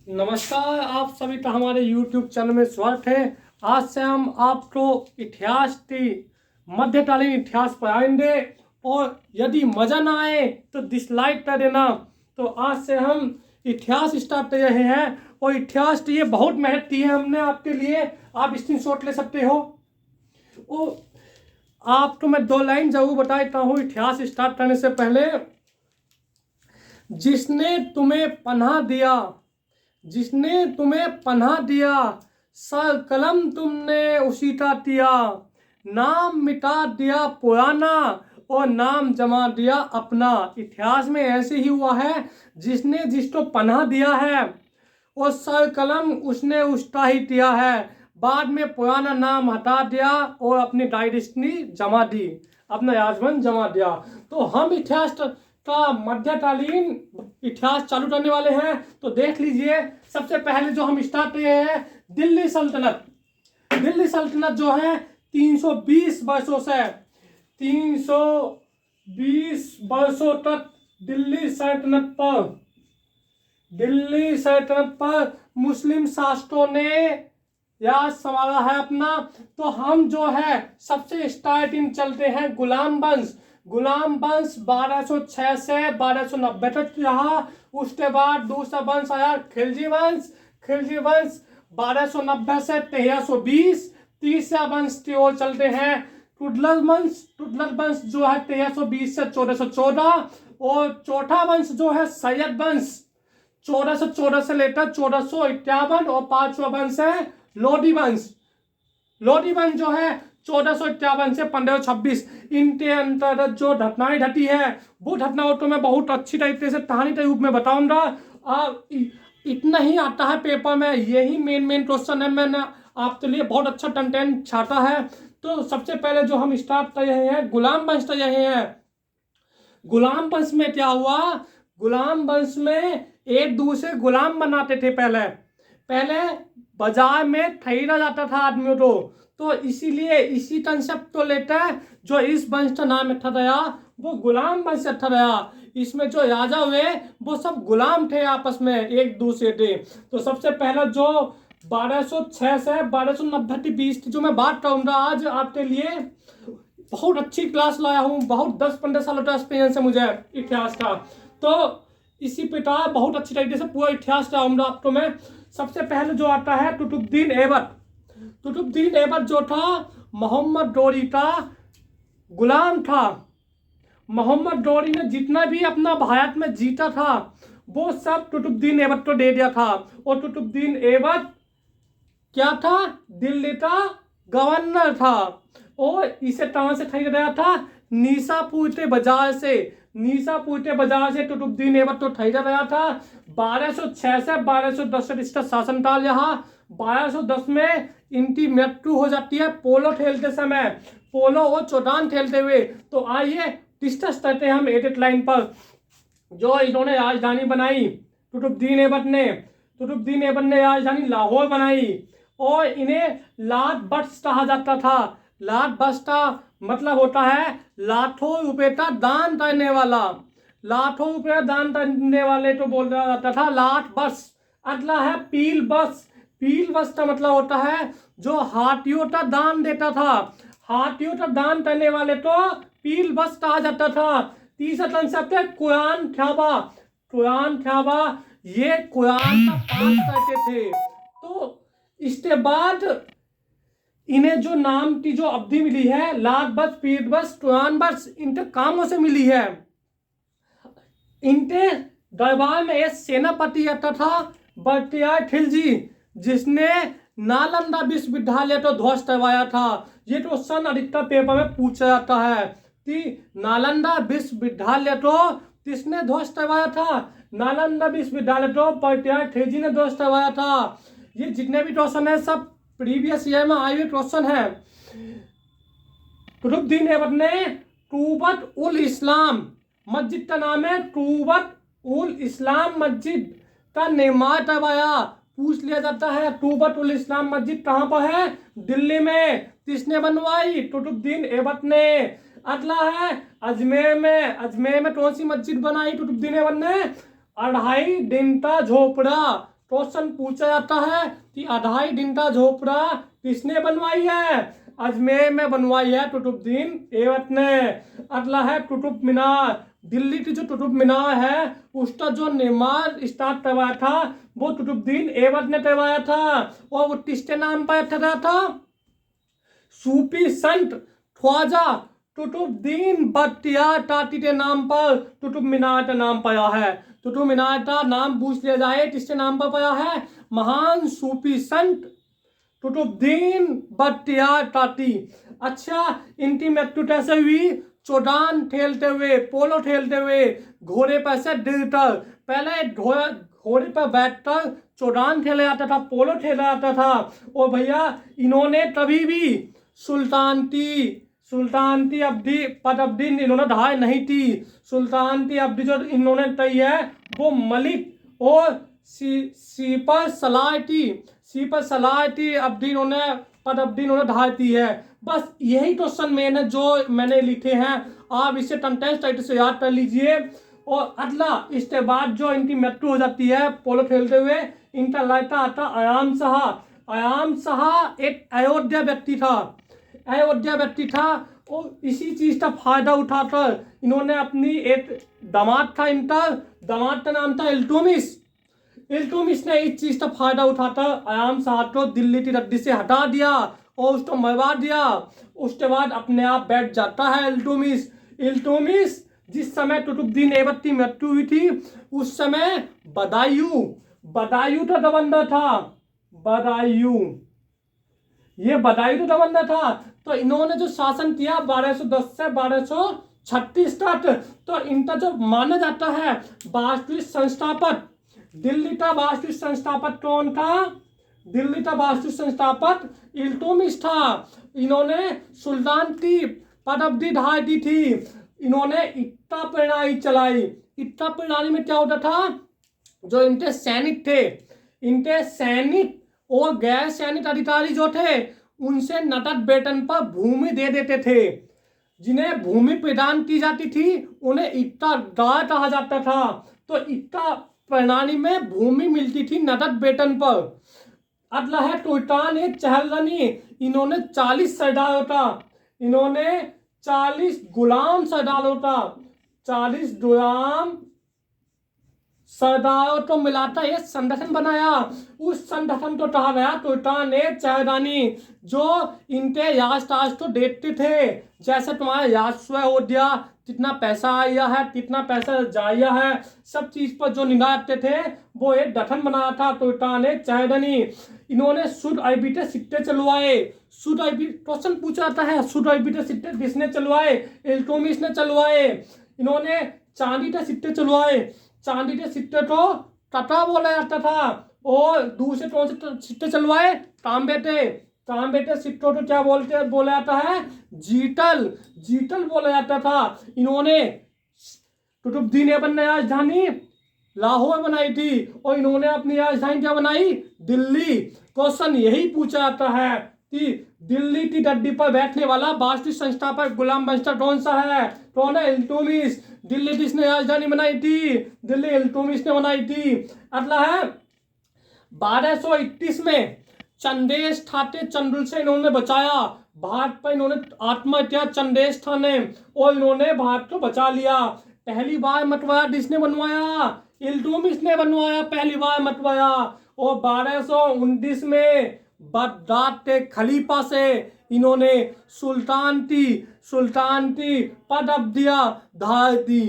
नमस्कार, आप सभी का हमारे YouTube चैनल में स्वागत है। आज से हम आपको इतिहास की मध्यकालीन इतिहास पढ़ाएंगे और यदि मज़ा ना आए तो डिसलाइक कर देना। तो आज से हम इतिहास स्टार्ट कर रहे हैं और इतिहास की ये बहुत मेहनत की है हमने आपके लिए। आप स्क्रीनशॉट ले सकते हो। और आपको मैं 2 लाइन जरूर बता देता हूँ इतिहास स्टार्ट करने से पहले। जिसने तुम्हें पनाह दिया सर कलम तुमने उसीटा दिया, नाम मिटा दिया पुराना और नाम जमा दिया अपना। इतिहास में ऐसे ही हुआ है, जिसने जिसको पनाह दिया है और सर कलम उसने उसका ही दिया है, बाद में पुराना नाम हटा दिया और अपनी डायरेक्टनी जमा दी, अपना राजवंश जमा दिया। तो हम इतिहास का मध्यकालीन इतिहास चालू करने वाले हैं। तो देख लीजिए, सबसे पहले जो हम स्टार्ट किए हैं दिल्ली सल्तनत। दिल्ली सल्तनत जो है 320 वर्षों से 320 वर्षों तक दिल्ली सल्तनत पर मुस्लिम शासकों ने राज संभाला है अपना। तो हम जो है सबसे स्टार्टिंग चलते हैं गुलाम वंश 1206 से 1290 तक रहा। उसके बाद दूसरा वंश आया खिलजी वंश 1290 से 1320। तीसरा वंश की ओर चलते हैं तुगलक वंश जो है 1320 से 1414। और चौथा वंश जो है सैयद वंश 1414 से लेकर 1451। और पांचवा वंश है लोधी वंश जो है 1451 से 1526। इनके अंतर्गत जो घटनाएं घटी है वो घटनाओं को मैं बहुत अच्छी तरीके से कहानी के रूप में बताऊंगा। इतना ही आता है पेपर में, यही मेन क्वेश्चन है। मैंने आपके लिए बहुत अच्छा कंटेंट छाटा है। तो सबसे पहले जो हम स्टार्ट कर रहे हैं गुलाम वंश कर रहे हैं। गुलाम वंश में क्या हुआ, गुलाम वंश में एक दूसरे गुलाम बनाते थे। पहले बाजार में खरीदा जाता था आदमियों को। तो इसीलिए इसी कंसेप्ट को लेकर जो इस वंश का नाम रखा गया वो गुलाम वंश रखा गया। इसमें जो राजा हुए वो सब गुलाम थे आपस में एक दूसरे के। तो सबसे पहला जो 1206 से 1290 के बीच की जो मैं बात करूंगा आज आपके लिए, बहुत अच्छी क्लास लाया हूँ। बहुत 10-15 सालों का एक्सपीरियंस है मुझे इतिहास का। तो इसी प्रकार बहुत अच्छी तरीके से पूरा इतिहास कराऊंगा आपको मैं। सबसे पहले जो आता है कुतुबुद्दीन ऐबक जो था मोहम्मद गौरी का गुलाम था। मोहम्मद गौरी ने जितना भी अपना भारत में जीता था वो सब कुतुबुद्दीन ऐबक को दे दिया था। और कुतुबुद्दीन ऐबक क्या था, दिल्ली का गवर्नर था। और इसे कहां से खरीदा गया था, नीसापुर के बाजार से कुतुबुद्दीन ऐबक को खरीदा गया था। 1206 से 1210 तक इसका शासनकाल रहा। 1210 में इनकी मृत्यु हो जाती है पोलो खेलते समय, पोलो और चौटान खेलते हुए। तो आइए डिस्कस करते हैं हम एडिट लाइन पर। जो इन्होंने राजधानी बनाई कुतुबुद्दीन ऐबक ने राजधानी लाहौर बनाई और इन्हें लाट बख्श कहा जाता था। लाट बख्श का मतलब होता है लाखों रुपए का दान करने वाला। लाखों रुपए दान करने वाले को बोल रहा जाता था लाट बख्श। अगला है पील बख्श का मतलब होता है जो हाथियों का दान देता था। हाथियों का दान करने वाले को पील बख्श कहा जाता था। तीसरा कंसेप्ट है कुरान ख्याबा। ये कुरान का पाठ करते थे। तो इसके बाद इन्हें जो नाम की जो अवधि मिली है लाट बख्श, पीर बख्श, कुरान बख्श, इनके कामों से मिली है। इनके दरबार में एक सेनापति आता था बख्तियार खिलजी, जिसने नालंदा विश्वविद्यालय को ध्वस्त करवाया था। ये क्वेश्चन अधिकतर पेपर में पूछा जाता है कि नालंदा विश्वविद्यालय को किसने ध्वस्त करवाया था। नालंदा विश्वविद्यालय को बख्तियार खिलजी ने ध्वस्त करवाया था। ये जितने भी क्वेश्चन है सब प्रीवियस ईयर में आए हुए क्वेश्चन है। कुतुबुद्दीन ऐबक ने तूबत उल इस्लाम मस्जिद का नाम है, तूबत उल इस्लाम मस्जिद का निर्माण करवाया। पूछ लिया जाता है तूबत उल इस्लाम मस्जिद कहां पर है, दिल्ली में। किसने बनवाई, कुतुबुद्दीन ऐबक ने। अगला है अजमेर में कौन सी मस्जिद बनाई कुतुबुद्दीन ऐबक ने, 2.5 दिन का झोपड़ा। क्वेश्चन पूछा जाता है कि अढ़ाई दिनका झोपड़ा किसने बनवाई है? अजमेर में बनवाई है कुतुबुद्दीन ऐबक ने। अगला है कुतुब मीनार। दिल्ली की जो कुतुब मीनार है उसका जो निर्माण स्टार्ट करवाया था वो कुतुबुद्दीन ऐबक ने करवाया था। और वो किसके नाम पर रखा था? सूफी संत ख्वाजा कुतुबुद्दीन बख्तियार काकी के नाम पर कुतुब मीनार का नाम पड़ा है। कुतुब मीनार का नाम पूछ लिया जाए किसके नाम पर पड़ा है? महान सूफी संत कुतुबुद्दीन बख्तियार काकी। अच्छा, इनकी मृत्यु कैसे हुई? चौडान खेलते हुए, पोलो खेलते हुए, घोड़े पर से गिरकर। पहले घोड़े पर बैठकर चौडान खेला जाता था, पोलो खेला जाता था। और भैया इन्होंने कभी भी सुल्तानती अवधि पदअवधि इन्होंने ढाई नहीं थी। सुल्तानती अवधि जो इन्होंने तय है वो मलिक और सीपर सलाहियती अवधि इन्होंने पदअवधि इन्होंने ढाई दी है। बस यही क्वेश्चन मैंने लिखे हैं, आप इसे कंटेंट टाइटल से याद कर लीजिए। और अगला इसके बाद जो इनकी मृत्यु हो जाती है पोलो खेलते हुए, इनका लड़का आता आयाम शाह। आयाम शाह एक अयोध्या व्यक्ति था और इसी चीज का फायदा उठाकर इन्होंने अपनी एक दामाद था, इनका दामाद का नाम था इल्तुतमिश ने इस चीज का फायदा उठाकर आयाम शाह को दिल्ली की गद्दी से हटा दिया और उसको मरवा दिया। उसके बाद अपने आप बैठ जाता है इल्तुतमिश। जिस समय कुतुबुद्दीन ऐबक की मृत्यु हुई थी उस समय बदायूं का गवर्नर था। ये बदायूं का गवर्नर था। तो इन्होंने जो शासन किया 1210 से 1236 तक, तो इनका जो माना जाता है वास्तविक संस्थापक, दिल्ली का वास्तविक संस्थापक कौन था? दिल्ली का वास्तविक संस्थापक इल्तुतमिश था। इन्होंने सुल्तान की पदअवधि ढाई दी थी। इन्होंने इक्ता प्रणाली चलाई। इक्ता प्रणाली में क्या होता था? जो इनके सैनिक और गैर सैनिक अधिकारी जो थे उनसे नकद वेतन पर भूमि दे देते थे। जिन्हें भूमि प्रदान की जाती थी उन्हें इक्तादार कहा जाता था। तो इक्ता प्रणाली में भूमि मिलती थी नकद वेतन पर। अगला है सुल्तान ए चहलरानी। इन्होंने 40 सरदारों का, इन्होंने 40 गुलाम सरदारों का, 40 गुलाम सरदारों को मिलाता एक संगठन बनाया। उस संगठन को कहा गया सुल्तान ए चहलरानी, जो इनके याददाश्त को देखते थे। जैसे तुम्हारा याददाश्त हो गया, कितना पैसा आया है, कितना पैसा जाया है, सब चीज पर जो निगाह रखते थे, वो एक गठन बनाया था सुल्तान ए चहलरानी। इन्होंने शुद्ध अरबी के सिक्के चलवाए। शुद्ध अरबी क्वेश्चन पूछा जाता है, शुद्ध अरबी के सिक्के किसने चलवाए? इल्तुतमिश ने चलवाए। इन्होंने चांदी के सिक्के चलवाए। चांदी के सिक्के को कटा बोला जाता था। और दूसरे कौन से सिक्के चलवाए? तांबे के सिक्कों को क्या बोला जाता है? जीतल बोला जाता था। इन्होंने कुतुबुद्दीन ऐबक ने राजधानी लाहौर बनाई थी और इन्होंने अपनी राजधानी क्या बनाई? दिल्ली। क्वेश्चन यही पूछा जाता है कि दिल्ली की गद्दी पर बैठने वाला वास्तविक संस्थापक गुलाम बख्तर कौन सा है? कौन है? इल्तुतमिश। दिल्ली किसने राजधानी बनाई थी? दिल्ली इल्तुतमिश ने बनाई थी। अगला है 1231 में चंदेश ठाटे चंदुल से इन्होंने बचाया। भारत पर इन्होंने आत्महत्या चंदेश था ने, और इन्होंने भारत को बचा लिया। पहली बार मकबरा किसने बनवाया? इल्तुतमिश ने बनवाया, पहली बार मकबरा। और 1219 में बगदाद के खलीफा से इन्होंने सुल्तान की पदअवधियां ढाई दी।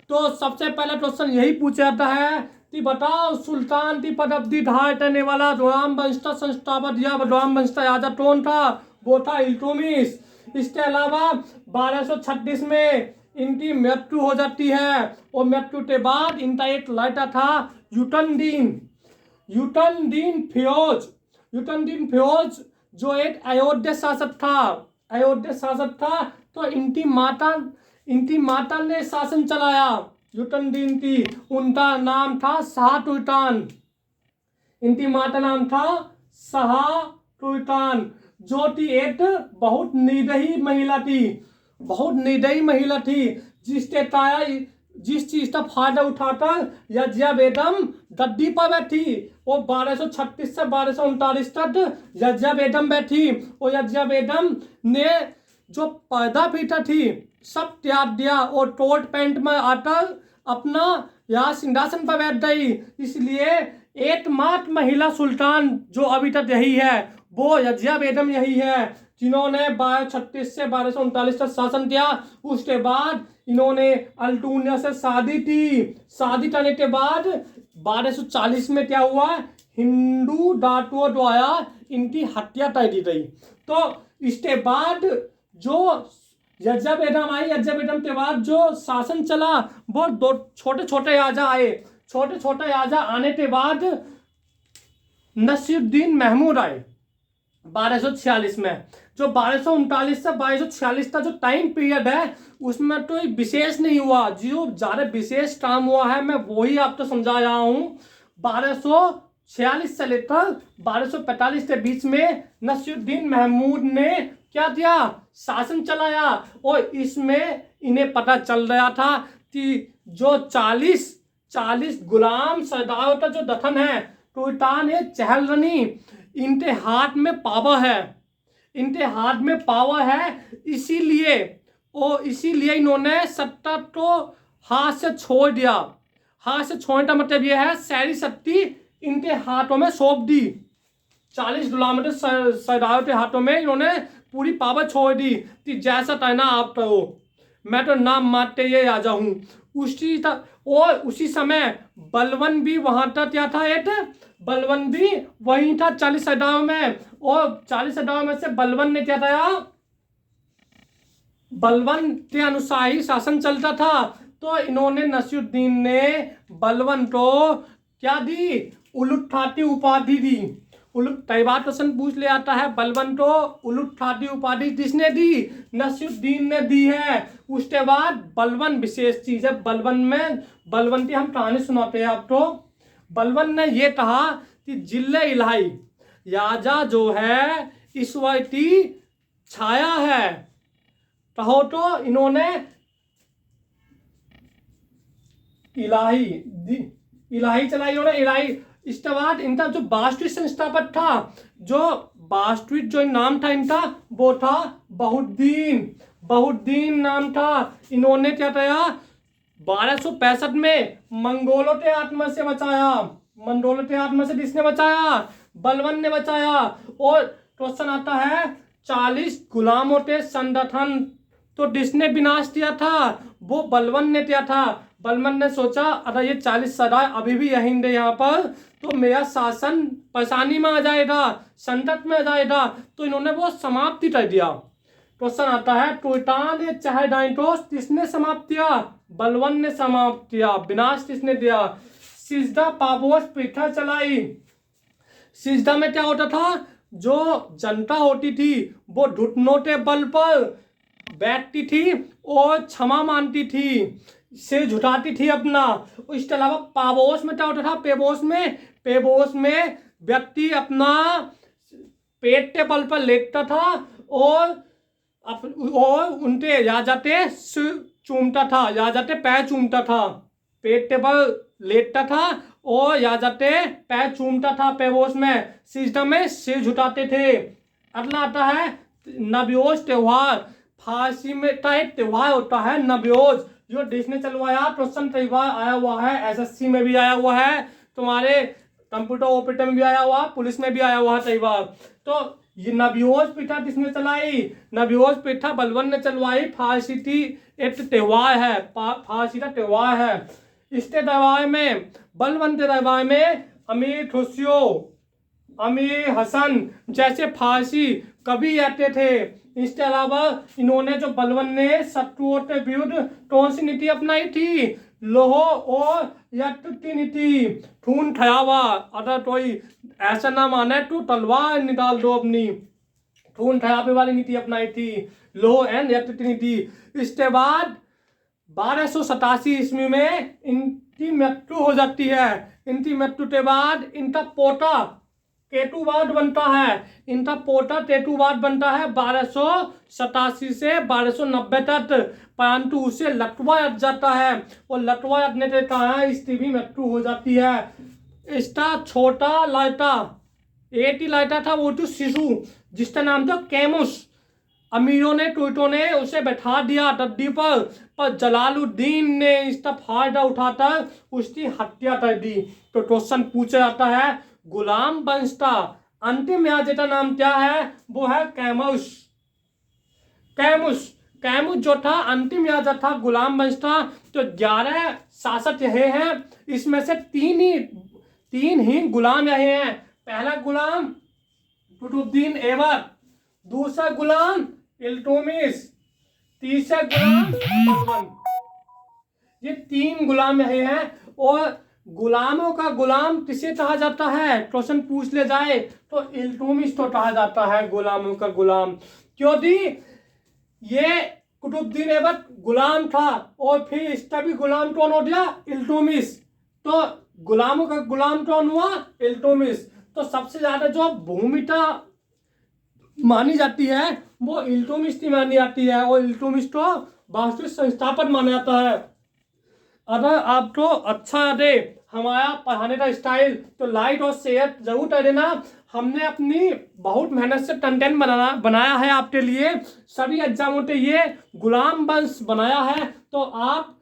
तो सबसे पहला क्वेश्चन यही पूछा जाता है कि बताओ सुल्तान की पदअवधि ढाई करने वाला गुलाम वंश का संस्थापक या गुलाम वंश का राजा कौन था? वो था इल्तुतमिश। इसके अलावा 1236 में इनकी मृत्यु हो जाती है और मृत्यु के बाद इनका एक लड़का था युतुद्दीन फिरोज, जो एक अयोध्या शासक था। तो इनकी माता ने शासन चलाया युतुद्दीन की। उनका नाम था शाह सुल्तान। इनकी माता नाम था शाह सुल्तान, जो कि एक बहुत निर्दयी महिला थी, जिसके कारण जिस चीज का फायदा उठाकर यज्ञा बेगम गद्दी पर बैठी, वो 1236 से 1239 तक यज्ञा बेगम बैठी। और यज्ञा बेगम ने जो पर्दा पीटा थी सब त्याग दिया और कोट पैंट में आकर अपना यहाँ सिंहासन पर बैठ गई। इसलिए एकमात्र महिला सुल्तान जो अभी तक यही है वो यज्ञा बेगम यही है, जिन्होंने 1236 से 1239 तक शासन किया। उसके बाद इन्होंने अल्टूनिया से शादी की। शादी करने के बाद 1240 में क्या हुआ, हिंदू डाकुओं द्वारा इनकी हत्या कर दी गई। तो इसके बाद जो यज्ञा बेगम आई, यज्ञा बेगम के बाद जो शासन चला वो दो छोटे छोटे राजा आए। छोटे छोटे राजा आने के बाद नसीरुद्दीन महमूद आए 1246 में। जो 1239 से 1246 का जो टाइम पीरियड है उसमें तो विशेष नहीं हुआ, जो ज़्यादा विशेष काम हुआ है मैं वही आपको समझा रहा हूँ। 1246 से लेकर 1245 के बीच में नसीरुद्दीन महमूद ने क्या किया, शासन चलाया। और इसमें इन्हें पता चल रहा था कि जो 40 गुलाम सरदारों का जो दफन है सुल्तान है चहलरनी, इनके हाथ में पावर है, इनके हाथ में पावर है। इसीलिए इन्होंने सत्ता को हाथ से छोड़ दिया। हाथ से छोड़ने का मतलब यह है सारी शक्ति इनके हाथों में सौंप दी। 40 गुलामों के सरदारों के हाथों में इन्होंने पूरी पावर छोड़ दी कि जैसा कहना आप करो, मैं तो नाम मारते ये राजा हूँ। उसी समय बलवन भी वहां तक क्या था, एक बलवन भी वहीं था 40 सरदारों में। और 40 सरदारों में से बलवन ने क्या था, बलवन के अनुसार ही शासन चलता था। तो इन्होंने नसीरुद्दीन ने बलवन को क्या दी, उलूठाती उपाधि दी। कई बार क्वेश्चन पूछ ले आता है, बलवन को उलूठाती उपाधि किसने दी, नसीरुद्दीन ने दी है। उसके बाद बलवन विशेष चीज है, बलवन की हम कहानी सुनाते हैं आपको। बलवन ने यह कहा कि जिले इलाही राजा जो है ईश्वर की छाया है, कहो तो इन्होंने इलाही चलाई, इन्होंने इलाही। इसके बाद इनका जो वास्तविक संस्थापक था, जो वास्तविक जो नाम था इनका वो था बहुद्दीन नाम था। इन्होंने क्या किया, 1265 में मंगोलों के आत्मा से बचाया। मंगोलों के आत्मा से किसने बचाया, बलवन ने बचाया। और क्वेश्चन आता है 40 गुलामों के संगठन तो किसने विनाश किया था, वो बलवन ने किया था। बलवन ने सोचा अगर ये 40 सरदार अभी भी रहेंगे यहाँ पर तो मेरा शासन परेशानी में आ जाएगा, संकट में आ जाएगा, तो इन्होंने वो समाप्ति कर दिया। क्वेश्चन आता है सुल्तान ये चहलगांव किसने समाप्त किया, बलवन ने समाप्त किया। विनाश किसने दिया, सिजदा पापोस प्रथा चलाई। सिजदा में क्या होता था, जो जनता होती थी वो घुटनों के बल पर बैठती थी और क्षमा मानती थी, सिर झुकाती थी अपना। इसके अलावा पाबोस में क्या होता था, पेबोस में व्यक्ति अपना पेट के बल पर लेटता था और उनके राजा के चूमता था, राजा के पैर चूमता था। पेट के बल लेटता था और राजा के पैर चूमता था पेबोस में। सिजदा में सिर झुकाते थे। अगला आता है नवरोज त्योहार। फारसी में का एक त्योहार होता है नवरोज, जो देश ने चलवाया। क्वेश्चन कई बार आया हुआ है, एसएससी में भी आया हुआ है, तुम्हारे कंप्यूटर ऑपरेटर में भी आया हुआ, पुलिस में भी आया हुआ है कई बार। तो ये नवरोज प्रथा किसने चलाई, नवरोज प्रथा बलवन ने चलवाई। फारसी की एक त्योहार है, फारसी का त्योहार है। इसके दरबार में, बलवन के दरबार में अमीर खुसरो, अमीर हसन जैसे फारसी कवि आते थे। इसके अलावा इन्होंने जो बलवन ने शत्रुओं के विरुद्ध कौन सी नीति अपनाई थी, लोह और यत्न की नीति। खून ठयावा, अगर कोई ऐसा ना माने तो तलवार निकाल दो अपनी, खून ठयावे वाली नीति अपनाई थी, लोह एंड यत्न की नीति। इसके बाद 1287 ईस्वी में इनकी मृत्यु हो जाती है। इनकी मृत्यु के बाद इनका पोता टेटुवाड बनता है, इंटरपोर्टर टेटुवाड बनता है 1287 से 1290 तक, परंतु उसे लटवा अट जाता है, और लटवा अटने के कारण स्टीवी मृत्यु हो जाती है। इसका छोटा लाइटा एटी लाइटा था, वो तो शिशु जिसका नाम था कैमुस। अमीरों ने टूटों ने उसे बैठा दिया गद्दी पर जलालुद्दीन ने इसका फायदा उठाकर उसकी हत्या कर दी। तो क्वेश्चन पूछा जाता है गुलाम वंश का अंतिम राजा का नाम क्या है, वो है कैमुस। कैमुस कैमुस जो था अंतिम राजा था गुलाम वंश का। तो 11 शासक रहे हैं, इसमें से तीन ही गुलाम रहे हैं। पहला गुलाम कुतुबुद्दीन ऐबक, दूसरा गुलाम इल्तुतमिश, तीसरा गुलाम बलबन। ये 3 गुलाम रहे हैं। और गुलामों का गुलाम किसे कहा जाता है, क्वेश्चन पूछ ले जाए तो इल्तुतमिश तो कहा जाता है गुलामों का गुलाम, क्योंकि ये कुतुबुद्दीन ऐबक गुलाम था और फिर इसका भी गुलाम कौन हो गया, इल्तुतमिश। तो गुलामों का गुलाम कौन हुआ, इल्तुतमिश। तो सबसे ज्यादा जो भूमिका मानी जाती है वो इल्तुतमिश की मानी जाती है, और इल्तुतमिश को वास्तविक संस्थापक माना जाता है। अगर आपको अच्छा लगे हमारा पढ़ाने का स्टाइल तो लाइक और शेयर जरूर कर देना। हमने अपनी बहुत मेहनत से कंटेंट बनाया है आपके लिए, सभी एग्जामों के ये गुलाम वंश बनाया है। तो आप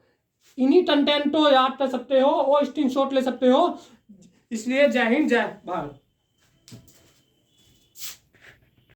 इन्हीं कंटेंट को याद कर सकते हो और स्क्रीनशॉट ले सकते हो। इसलिए जय हिंद जय भारत।